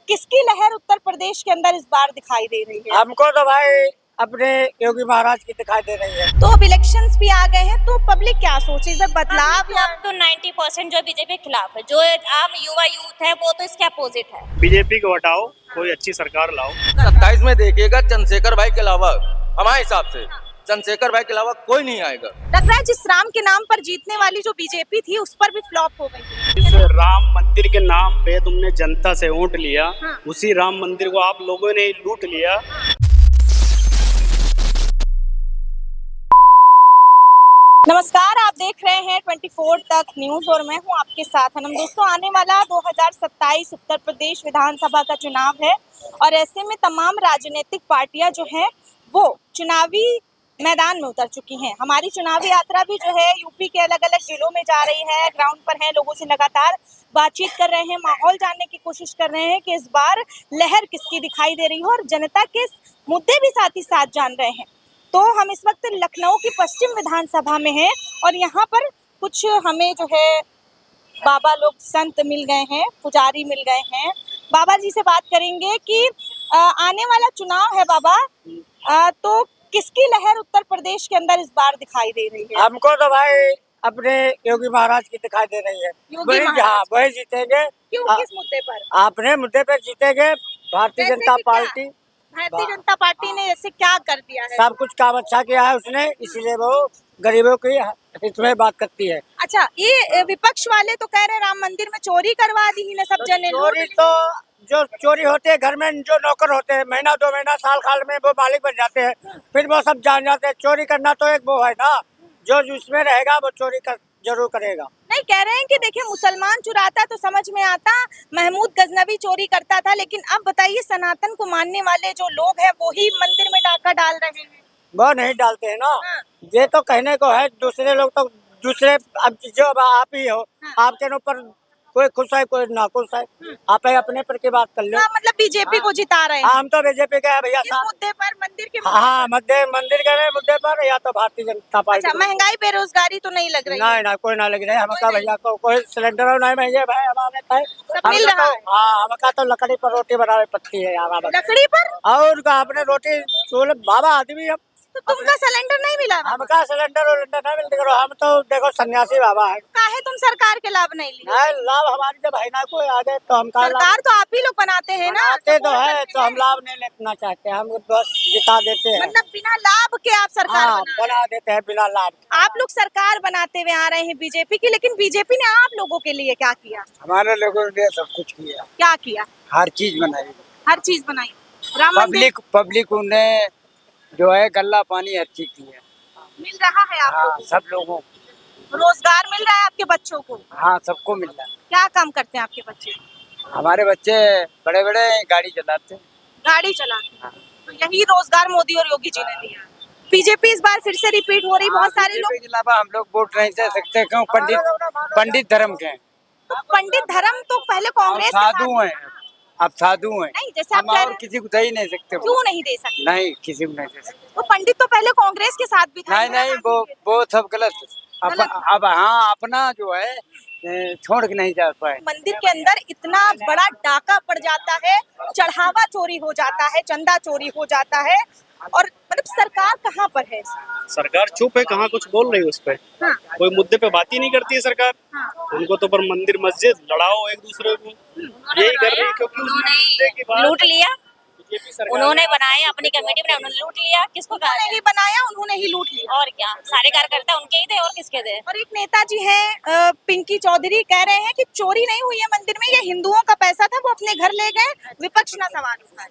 किसकी लहर उत्तर प्रदेश के अंदर इस बार दिखाई दे रही है? हमको तो भाई अपने योगी महाराज की दिखाई दे रही है। तो अब इलेक्शंस भी आ गए हैं, तो पब्लिक क्या सोचे, इधर बदलाव या अब तो 90% जो बीजेपी के खिलाफ है, जो आम युवा यूथ है वो तो इसके अपोजिट है। बीजेपी को हटाओ, कोई अच्छी सरकार लाओ। 27 में देखिएगा चंद्रशेखर भाई के अलावा, हमारे हिसाब से चंद्रशेखर भाई के अलावा कोई नहीं आएगा। लग रहा है जिस राम के नाम पर जीतने वाली जो बीजेपी थी उस पर भी फ्लॉप हो गई। इस राम मंदिर के नाम पे तुमने जनता से वोट लिया, उसी राम मंदिर को आप लोगों ने लूट लिया। नमस्कार, आप देख रहे हैं 24 तक न्यूज और मैं हूं आपके साथ हनम। दोस्तों, आने वाला 2027 उत्तर प्रदेश विधानसभा का चुनाव है और ऐसे में तमाम राजनीतिक पार्टियां जो हैं वो चुनावी मैदान में उतर चुकी हैं। हमारी चुनावी यात्रा भी जो है यूपी के अलग अलग जिलों में जा रही है, ग्राउंड पर है, लोगों से लगातार बातचीत कर रहे हैं, माहौल जानने की कोशिश कर रहे हैं कि इस बार लहर किसकी दिखाई दे रही है और जनता के मुद्दे भी साथ ही साथ जान रहे हैं। तो हम इस वक्त लखनऊ की पश्चिम विधानसभा में हैं और यहाँ पर कुछ हमें जो है बाबा लोग संत मिल गए हैं, पुजारी मिल गए हैं। बाबा जी से बात करेंगे कि आने वाला चुनाव है बाबा, तो किसकी लहर उत्तर प्रदेश के अंदर इस बार दिखाई दे रही है? हमको तो भाई अपने योगी महाराज की दिखाई दे रही है। वही जीतेंगे। क्यों, किस मुद्दे पर? अपने मुद्दे पर जीतेंगे। भारतीय जनता पार्टी, भारतीय जनता पार्टी ने ऐसे क्या कर दिया है? सब कुछ काम अच्छा किया है उसने, इसलिए वो गरीबों की हित में बात करती है। अच्छा, ये विपक्ष वाले तो कह रहे हैं राम मंदिर में चोरी करवा दी है सब जने। चोरी तो जो चोरी होते हैं घर में, जो नौकर होते हैं, महीना 2 महीना साल खाल में वो मालिक बन जाते हैं, फिर वो सब जान जाते हैं। चोरी करना तो एक वो है ना, जो जिसमें रहेगा वो चोरी जरूर करेगा। नहीं, कह रहे हैं कि देखिए मुसलमान चुराता तो समझ में आता, महमूद गजनवी चोरी करता था, लेकिन अब बताइए सनातन को मानने वाले जो लोग हैं वो ही मंदिर में डाका डाल रहे हैं। वो नहीं डालते हैं ना। ये तो कहने को है, दूसरे लोग तो दूसरे, अब जो आप ही हो, आपके ऊपर कोई खुश है कोई नाखुश है, आप अपने पर की बात कर लो। मतलब बीजेपी को जिता रहे हैं। हम तो बीजेपी के हैं भैया। इस मुद्दे पर, मंदिर के मंदिर के मुद्दे पर या तो भारतीय जनता पार्टी। अच्छा, महंगाई बेरोजगारी तो नहीं लग रही? नहीं ना, कोई ना लग रही है हमका भैया को। कोई सिलेंडर नहीं महंगे भाई हमारे मिल रहा है। हाँ, हमका तो लकड़ी पर रोटी बनावे पड़ती है यार। लकड़ी पर? और आपने रोटी चूल्हे, बाबा आदमी हम। तो तुमका सिलेंडर नहीं मिला? हमका सिलेंडर नहीं मिलते। हम तो देखो सन्यासी बाबा है। काहे तुम सरकार के लाभ नहीं ली? लाभ हमारी जब है ना कोई आ जाए तो हम सरकार तो आप ही लोग बनाते हैं ना। आते तो है, तो हम लाभ नहीं लेना चाहते, हम बस जिता देते हैं। मतलब बिना लाभ के आप सरकार बना देते हैं, बिना लाभ। आप लोग सरकार बनाते हुए आ रहे हैं बीजेपी की, लेकिन बीजेपी ने आप लोगों के लिए क्या किया? हमारे लोगों ने सब कुछ किया। क्या किया? हर चीज बनाई। हर चीज बनाई। राम मंदिर पब्लिक उन्हें जो है गल्ला पानी हर चीज की है। मिल रहा है आपको? सब लोगों को रोजगार मिल रहा है आपके बच्चों को? हाँ, सबको मिल रहा है। क्या काम करते हैं आपके बच्चे? हमारे बच्चे बड़े बड़े गाड़ी चलाते हैं। गाड़ी चलाते हैं। तो यही रोजगार मोदी और योगी जी ने दिया। बीजेपी इस बार फिर से रिपीट हो रही। बहुत सारे लोग के अलावा हम लोग वोट नहीं दे सकते, क्यों? पंडित धर्म के हैं। तो पंडित धर्म तो पहले कांग्रेस साधु हैं, अब साधु हैं। नहीं, जैसे आप और किसी को दे ही नहीं सकते। क्यों नहीं दे सकते? नहीं, किसी को नहीं दे सकते। वो पंडित तो पहले कांग्रेस के साथ भी था। नहीं, वो सब गलत। अब हाँ, अपना जो है छोड़ के नहीं जा पाए। मंदिर के अंदर इतना बड़ा डाका पड़ जाता है, चढ़ावा चोरी हो जाता है, चंदा चोरी हो जाता है, और मतलब सरकार कहाँ पर है? सरकार चुप है, कहाँ कुछ बोल रही है उस पर। कोई मुद्दे पे बात ही नहीं करती है सरकार। उनको तो पर मंदिर मस्जिद लड़ाओ एक दूसरे को, यही कर रही है। क्योंकि उन्होंने लूट लिया, उन्होंने बनाया, अपनी कमेटी बनाई, उन्होंने लूट लिया। किसको कहा? नहीं बनाया, उन्होंने ही लूट लिया। और क्या, सारे कार्यकर्ता उनके ही थे और किसके थे? और एक नेताजी हैं पिंकी चौधरी, कह रहे हैं कि चोरी नहीं हुई है मंदिर में, ये हिंदुओं का पैसा था, वो अपने घर ले गए। विपक्ष ना सवाल उठाए।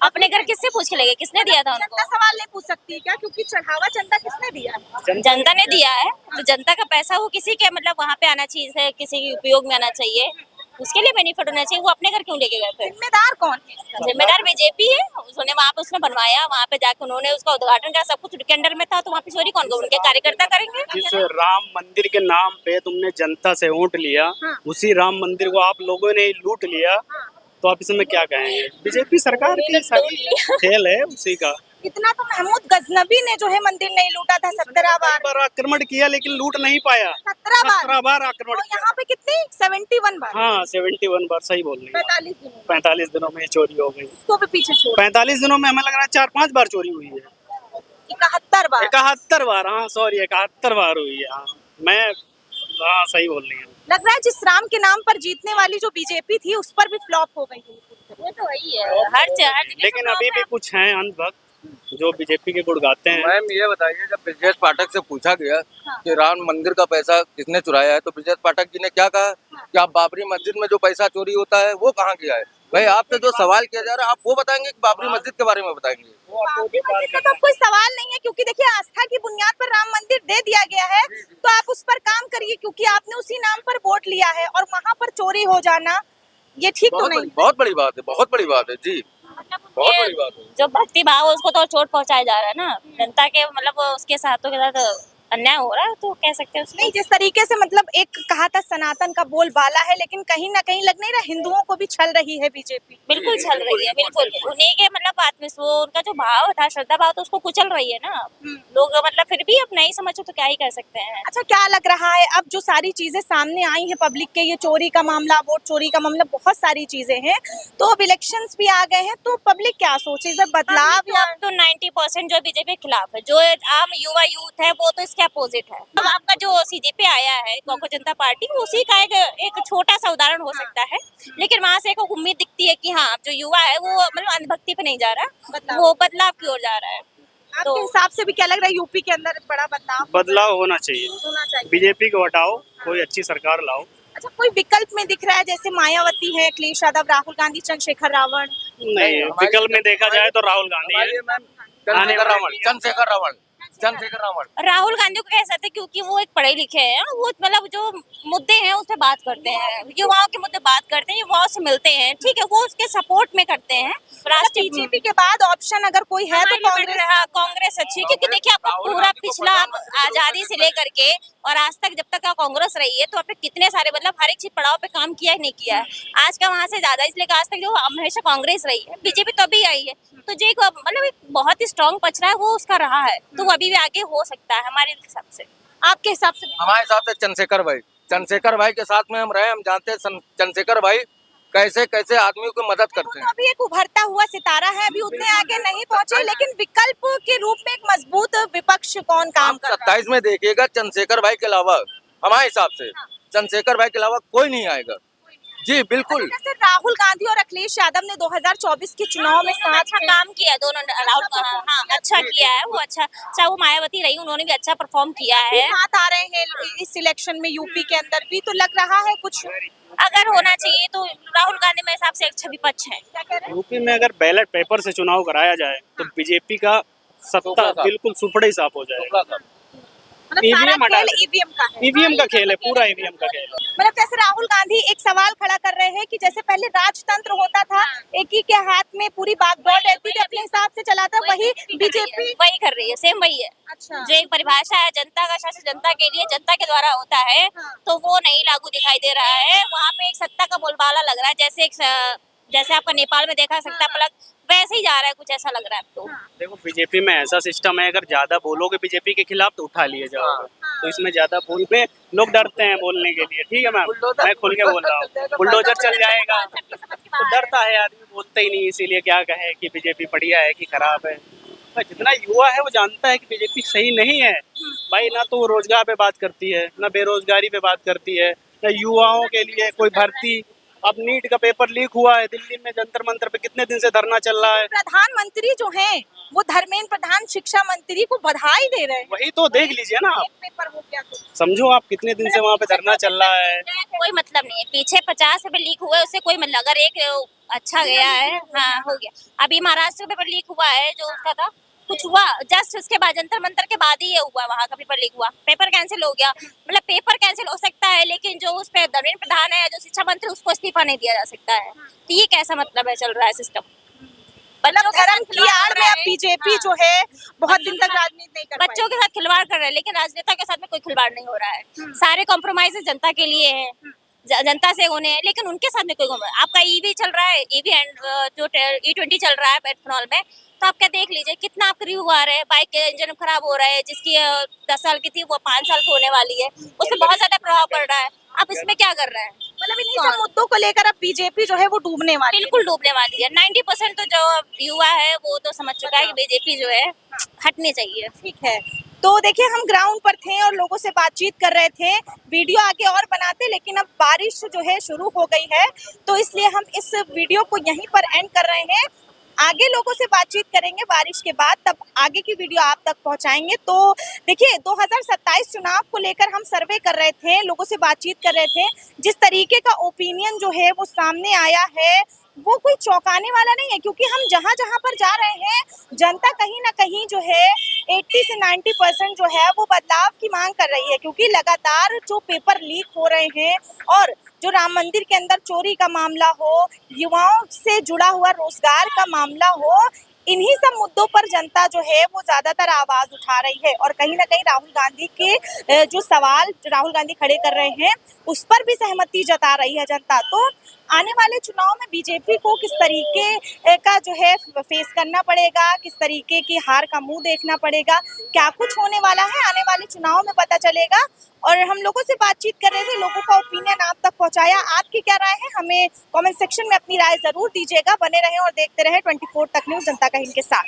अपने घर किससे पूछ के लेंगे? किसने दिया था उनको? जनता सवाल नहीं पूछ सकती क्या? क्योंकि चढ़ावा चंदा किसने दिया? जनता ने दिया है। तो जनता का पैसा वो किसी के मतलब वहाँ पे आना चाहिए, किसी के उपयोग में आना चाहिए, उसके लिए बेनिफिट होना चाहिए। वो अपने घर क्यों लेके गए? फिर जिम्मेदार कौन है? जिम्मेदार बीजेपी है। उसने वहाँ पे उसने बनवाया, वहाँ पे जाके उन्होंने उसका उद्घाटन करा, सब कुछ उनके अंडर में था, तो वहाँ पे चोरी कौन? उनके कार्यकर्ता करेंगे। जिस राम मंदिर के नाम पे तुमने जनता से वोट लिया, उसी राम मंदिर को आप लोगों ने लूट लिया, तो आप इसमें क्या कहेंगे? बीजेपी सरकार की सारी खेल है उसी का। इतना तो महमूद गजनबी ने जो है मंदिर नहीं लूटा था 17 बार। बार आक्रमण किया लेकिन लूट नहीं पाया। 17 बार 17 बार आक्रमण और किया। यहाँ पे कितनी 71 बार। हाँ 71 बार, सही बोल रही है। 45 दिनों 45 दिनों में ये चोरी हो गई। इसको भी पीछे छोड़ 45 दिनों में हमें लग रहा है 4-5 बार चोरी हुई है। 71 बार 71 बार, हाँ सॉरी 71 बार हुई है। हाँ मैं, हाँ सही बोल रही है। लग रहा है जिस राम के नाम पर जीतने वाली जो बीजेपी थी उस पर भी फ्लॉप हो गई है। वो तो वही है, हर जगह लेकिन अभी भी कुछ हैं अंधभक्त जो बीजेपी के गुण गाते हैं। मैम ये बताइए, जब ब्रजेश पाठक से पूछा गया कि राम मंदिर का पैसा किसने चुराया है, तो ब्रजेश पाठक जी ने क्या कहा कि आप बाबरी मस्जिद में जो पैसा चोरी होता है वो कहाँ गया है। भाई आपसे जो सवाल किया जा रहा है आप वो बताएंगे कि बाबरी मस्जिद के बारे में बताएंगे? बाबरी मस्जिद का तो कोई सवाल नहीं है, क्योंकि देखिए आस्था की बुनियाद पर राम मंदिर दे दिया गया है, तो आप उस पर काम करिए, क्योंकि आपने उसी नाम पर वोट लिया है और वहाँ पर चोरी हो जाना ये ठीक तो नहीं। बहुत बड़ी बात है, बहुत बड़ी बात है जी, बहुत बड़ी बात है। जो भक्ति भाव है उसको तो चोट पहुंचाया जा रहा है ना जनता के, मतलब उसके साथों के साथ अन्याय हो रहा है, तो कह सकते हैं उसको। नहीं, जिस तरीके से मतलब एक कहा था सनातन का बोलबाला है, लेकिन कहीं ना कहीं लग नहीं रहा हिंदुओं को भी छल रही है बीजेपी। बिल्कुल चल रही है, बिल्कुल उन्हीं के मतलब उनका जो भाव था, श्रद्धा भाव, तो उसको कुचल रही है ना लोग, मतलब फिर भी अब नहीं समझो तो क्या ही कर सकते हैं। अच्छा, क्या लग रहा है अब जो सारी चीजें सामने आई हैं पब्लिक के, ये चोरी का मामला, वोट चोरी का मामला, बहुत सारी चीजें हैं, तो अब इलेक्शंस भी आ गए हैं, तो पब्लिक क्या सोचे, इधर बदलाव या तो 90% जो बीजेपी के खिलाफ है, जो आम युवा यूथ है वो तो इसके अपोजिट है। अब आपका जो सीजेपी आया है, कांग्रेस जनता पार्टी, उसी का एक छोटा सा उदाहरण हो सकता है, लेकिन वहाँ से एक उम्मीद दिखती है कि हाँ जो युवा है वो मतलब अंधभक्ति पे नहीं जा रहा, वो बदलाव की ओर जा रहा है। आपके हिसाब से भी क्या लग रहा है यूपी के अंदर बड़ा बदलाव होना चाहिए, होना चाहिए? बीजेपी को हटाओ, कोई अच्छी सरकार लाओ। अच्छा, कोई विकल्प में दिख रहा है, जैसे मायावती है, अखिलेश यादव, राहुल गांधी, चंद्रशेखर रावण? नहीं, विकल्प में देखा जाए तो राहुल गांधी है। चंद्रशेखर रावण राहुल गांधी को कह सकते हैं, क्योंकि वो एक पढ़े लिखे हैं, वो मतलब जो मुद्दे हैं उस पर बात करते हैं, युवाओं के मुद्दे बात करते हैं, युवाओं से मिलते हैं, ठीक है, वो उसके सपोर्ट में करते हैं। राष्ट्रीय बीजेपी के बाद ऑप्शन अगर कोई है तो कांग्रेस। कांग्रेस अच्छी, क्योंकि देखिए आपका पूरा पिछला आजादी से लेकर के और आज तक जब तक कांग्रेस रही है, तो आपने कितने सारे मतलब हर एक चीज पड़ाव पे काम किया है, नहीं किया है। आज का वहाँ से ज्यादा, इसलिए आज तक जो हमेशा कांग्रेस रही है, बीजेपी तो अभी आई है, तो जो मतलब एक बहुत ही स्ट्रॉन्ग पच रहा है वो उसका रहा है, तो वो अभी भी आगे हो सकता है हमारे हिसाब से। आपके हिसाब से? हमारे हिसाब से चंद्रशेखर भाई के साथ में हम रहे, हम जानते हैं चंद्रशेखर भाई कैसे कैसे आदमियों की मदद करते हैं। अभी एक उभरता हुआ सितारा है, अभी उतने आगे नहीं पहुंचे, लेकिन विकल्प के रूप में एक मजबूत विपक्ष कौन काम कर रहा है? 27 में देखिएगा, चंद्रशेखर भाई के अलावा हमारे हिसाब से चंद्रशेखर भाई के अलावा कोई नहीं आएगा जी, बिल्कुल। जैसे राहुल गांधी और अखिलेश यादव ने 2024 के चुनाव में साथ अच्छा काम किया दोनों, राहुल हाँ अच्छा किया है वो, अच्छा, चाहे वो मायावती रही, उन्होंने भी अच्छा परफॉर्म किया है, साथ आ रहे हैं इस इलेक्शन में यूपी के अंदर भी, तो लग रहा है कुछ अगर होना चाहिए तो राहुल गांधी मेरे हिसाब से एक छवि पक्ष है। यूपी में अगर बैलेट पेपर से चुनाव कराया जाए तो बीजेपी का सत्ता बिल्कुल सुपड़े ही साफ हो जाएगा। ईवीएम ईवीएम का खेल है, पूरा ईवीएम का खेल। मतलब जैसे राहुल गांधी एक सवाल खड़ा कर रहे हैं कि जैसे पहले राजतंत्र होता था, एक ही के हाथ में पूरी बागडोर रहती थी, अपने हिसाब से चलाता, वही बीजेपी वही कर रही है, सेम वही है। अच्छा, जो एक परिभाषा है जनता का शासन जनता के लिए, जनता के द्वारा होता है, तो वो नहीं लागू दिखाई दे रहा है। वहाँ पे एक सत्ता का बोलबाला लग रहा है, जैसे आपका नेपाल में देखा सत्ता पलक, वैसे ही जा रहा है, कुछ ऐसा लग रहा है आपको। देखो बीजेपी में ऐसा सिस्टम है, अगर ज्यादा बोलोगे बीजेपी के खिलाफ तो उठा लिए जाओगे, तो इसमें ज्यादा बोलने लोग डरते हैं बोलने के लिए, ठीक है मैम, मैं खुल के बोल रहा हूँ, बुलडोजर चल जाएगा तो डरता है आदमी, बोलते ही नहीं, इसीलिए क्या कहे कि बीजेपी बढ़िया है कि खराब है। पर जितना युवा है वो जानता है कि बीजेपी सही नहीं है भाई, ना तो वो रोजगार पे बात करती है, ना बेरोजगारी पे बात करती है, ना युवाओं के लिए कोई भर्ती। अब नीट का पेपर लीक हुआ है दिल्ली में, जंतर मंतर पे कितने दिन से धरना चल रहा है। प्रधानमंत्री जो हैं वो धर्मेंद्र प्रधान शिक्षा मंत्री को बधाई दे रहे हैं। वही तो देख लीजिए ना आप, पेपर हो गया तो समझो आप कितने दिन से वहाँ पे धरना चल रहा है। कोई मतलब नहीं है, पीछे 50 पेपर लीक हुए, उससे कोई मतलब, अगर एक अच्छा गया है, हाँ हो गया। अभी महाराष्ट्र का पेपर लीक हुआ है, जो उसका था कुछ हुआ जस्ट उसके बाद, जंतर मंतर के बाद ही ये हुआ, वहाँ का पेपर लीक हुआ, पेपर कैंसिल हो गया। मतलब पेपर कैंसिल हो सकता है, लेकिन जो उस पे धर्मेंद्र प्रधान है, जो शिक्षा मंत्री, उसको इस्तीफा नहीं दिया जा सकता है। तो ये कैसा मतलब है चल रहा है सिस्टम? मतलब धर्म की आड़ में अब बीजेपी जो है बहुत दिन तक राजनीति नहीं कर पाई। बच्चों के साथ खिलवाड़ कर रहे हैं, लेकिन राजनेता के साथ में कोई खिलवाड़ नहीं हो रहा है। सारे कॉम्प्रोमाइज जनता के लिए हैं, जनता से होने हैं, लेकिन उनके साथ में कोई आपका ईवी चल रहा है, ईवी एंड जो E20 चल रहा है एथेनॉल में, तो आप क्या देख लीजिए कितना आप रिव्यू आ रहे हैं, बाइक के इंजन खराब हो रहा है, जिसकी 10 साल की थी वो 5 साल की होने वाली है, उससे बहुत ज्यादा प्रभाव पड़ रहा है। आप इसमें क्या कर रहे हैं? मतलब इन्हीं सब मुद्दों को लेकर अब बीजेपी जो है वो डूबने वाली है। बिल्कुल डूबने वाली है। 90% तो जो युवा है वो तो समझ चुका है कि बीजेपी जो है हटनी चाहिए। ठीक है, तो देखिए हम ग्राउंड पर थे और लोगों से बातचीत कर रहे थे, वीडियो आगे और बनाते, लेकिन अब बारिश जो है शुरू हो गई है, तो इसलिए हम इस वीडियो को यहीं पर एंड कर रहे हैं। आगे लोगों से बातचीत करेंगे बारिश के बाद, तब आगे की वीडियो आप तक पहुंचाएंगे। तो देखिए 2027 चुनाव को लेकर हम सर्वे कर रहे थे, लोगों से बातचीत कर रहे थे, जिस तरीके का ओपिनियन जो है वो सामने आया है वो कोई चौंकाने वाला नहीं है, क्योंकि हम जहां जहां पर जा रहे हैं जनता कहीं ना कहीं जो है 80 से 90% जो है वो बदलाव की मांग कर रही है, क्योंकि लगातार जो पेपर लीक हो रहे हैं और जो राम मंदिर के अंदर चोरी का मामला हो, युवाओं से जुड़ा हुआ रोजगार का मामला हो, इन्हीं सब मुद्दों पर जनता जो है वो ज्यादातर आवाज उठा रही है। और कहीं ना कहीं राहुल गांधी के जो सवाल जो राहुल गांधी खड़े कर रहे हैं उस पर भी सहमति जता रही है जनता। तो आने वाले चुनाव में बीजेपी को किस तरीके का जो है फेस करना पड़ेगा, किस तरीके की हार का मुंह देखना पड़ेगा, क्या कुछ होने वाला है आने वाले चुनाव में पता चलेगा। और हम लोगों से बातचीत कर रहे थे, लोगों का ओपिनियन आप तक पहुंचाया। आपकी क्या राय है हमें कमेंट सेक्शन में अपनी राय जरूर दीजिएगा। बने रहें और देखते रहें 24 तक न्यूज़, जनता का हित के साथ।